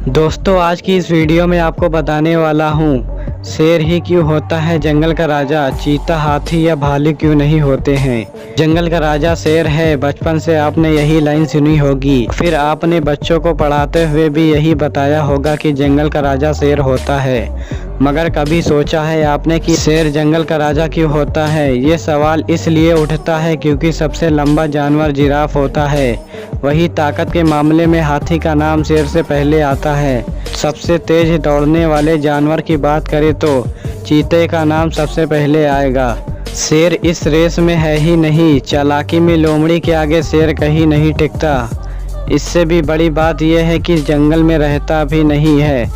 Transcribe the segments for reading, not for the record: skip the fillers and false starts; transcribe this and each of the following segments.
दोस्तों आज की इस वीडियो में आपको बताने वाला हूँ शेर ही क्यों होता है जंगल का राजा, चीता, हाथी या भालू क्यों नहीं होते हैं। जंगल का राजा शेर है। बचपन से आपने यही लाइन सुनी होगी, फिर आपने बच्चों को पढ़ाते हुए भी यही बताया होगा कि जंगल का राजा शेर होता है। मगर कभी सोचा है आपने कि शेर जंगल का राजा क्यों होता है? ये सवाल इसलिए उठता है क्योंकि सबसे लंबा जानवर जिराफ होता है। वही ताकत के मामले में हाथी का नाम शेर से पहले आता है। सबसे तेज दौड़ने वाले जानवर की बात करें तो चीते का नाम सबसे पहले आएगा। शेर इस रेस में है ही नहीं, चालाकी में लोमड़ी के आगे शेर कहीं नहीं टिकता। इससे भी बड़ी बात यह है कि जंगल में रहता भी नहीं है।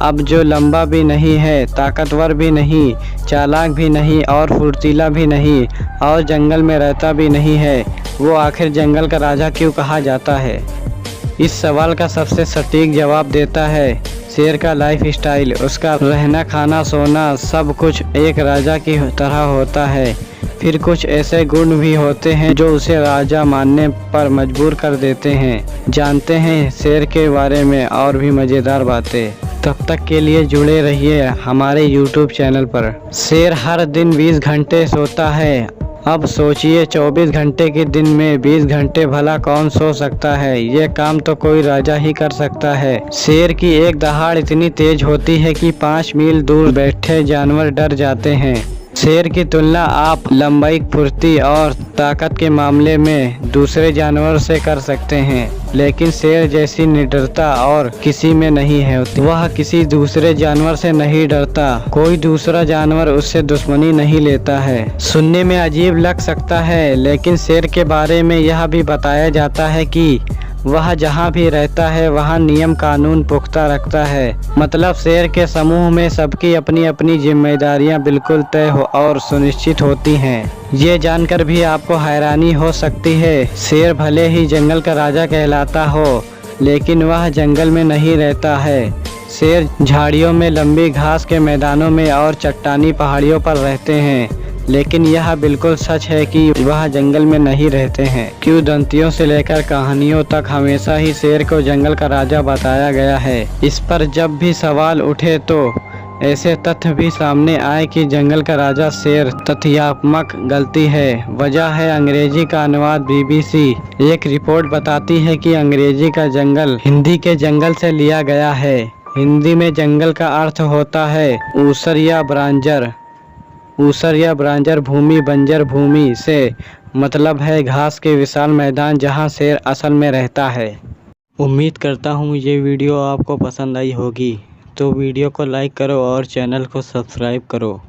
अब जो लंबा भी नहीं है, ताकतवर भी नहीं, चालाक भी नहीं और फुर्तीला भी नहीं और जंगल में रहता भी नहीं है, वो आखिर जंगल का राजा क्यों कहा जाता है? इस सवाल का सबसे सटीक जवाब देता है शेर का लाइफ स्टाइल। उसका रहना, खाना, सोना सब कुछ एक राजा की तरह होता है। फिर कुछ ऐसे गुण भी होते हैं जो उसे राजा मानने पर मजबूर कर देते हैं। जानते हैं शेर के बारे में और भी मज़ेदार बातें। तब तक के लिए जुड़े रहिए हमारे YouTube चैनल पर। शेर हर दिन 20 घंटे सोता है। अब सोचिए 24 घंटे के दिन में 20 घंटे भला कौन सो सकता है? ये काम तो कोई राजा ही कर सकता है। शेर की एक दहाड़ इतनी तेज होती है कि 5 मील दूर बैठे जानवर डर जाते हैं। शेर की तुलना आप लंबाई, फुर्ती और ताकत के मामले में दूसरे जानवरों से कर सकते हैं, लेकिन शेर जैसी निडरता और किसी में नहीं है। वह किसी दूसरे जानवर से नहीं डरता, कोई दूसरा जानवर उससे दुश्मनी नहीं लेता है। सुनने में अजीब लग सकता है, लेकिन शेर के बारे में यह भी बताया जाता है कि वह जहाँ भी रहता है वहाँ नियम कानून पुख्ता रखता है। मतलब शेर के समूह में सबकी अपनी अपनी जिम्मेदारियाँ बिल्कुल तय हो और सुनिश्चित होती हैं। ये जानकर भी आपको हैरानी हो सकती है, शेर भले ही जंगल का राजा कहलाता हो, लेकिन वह जंगल में नहीं रहता है। शेर झाड़ियों में, लंबी घास के मैदानों में और चट्टानी पहाड़ियों पर रहते हैं। लेकिन यह बिल्कुल सच है कि वह जंगल में नहीं रहते हैं। किंवदंतियों से लेकर कहानियों तक हमेशा ही शेर को जंगल का राजा बताया गया है। इस पर जब भी सवाल उठे तो ऐसे तथ्य भी सामने आए कि जंगल का राजा शेर तथ्यात्मक गलती है। वजह है अंग्रेजी का अनुवाद। BBC एक रिपोर्ट बताती है कि अंग्रेजी का जंगल हिंदी के जंगल से लिया गया है। हिंदी में जंगल का अर्थ होता है ऊसर या ब्रांजर। ऊसर या ब्रांजर भूमि, बंजर भूमि से मतलब है घास के विशाल मैदान जहां शेर असल में रहता है। उम्मीद करता हूं ये वीडियो आपको पसंद आई होगी, तो वीडियो को लाइक करो और चैनल को सब्सक्राइब करो।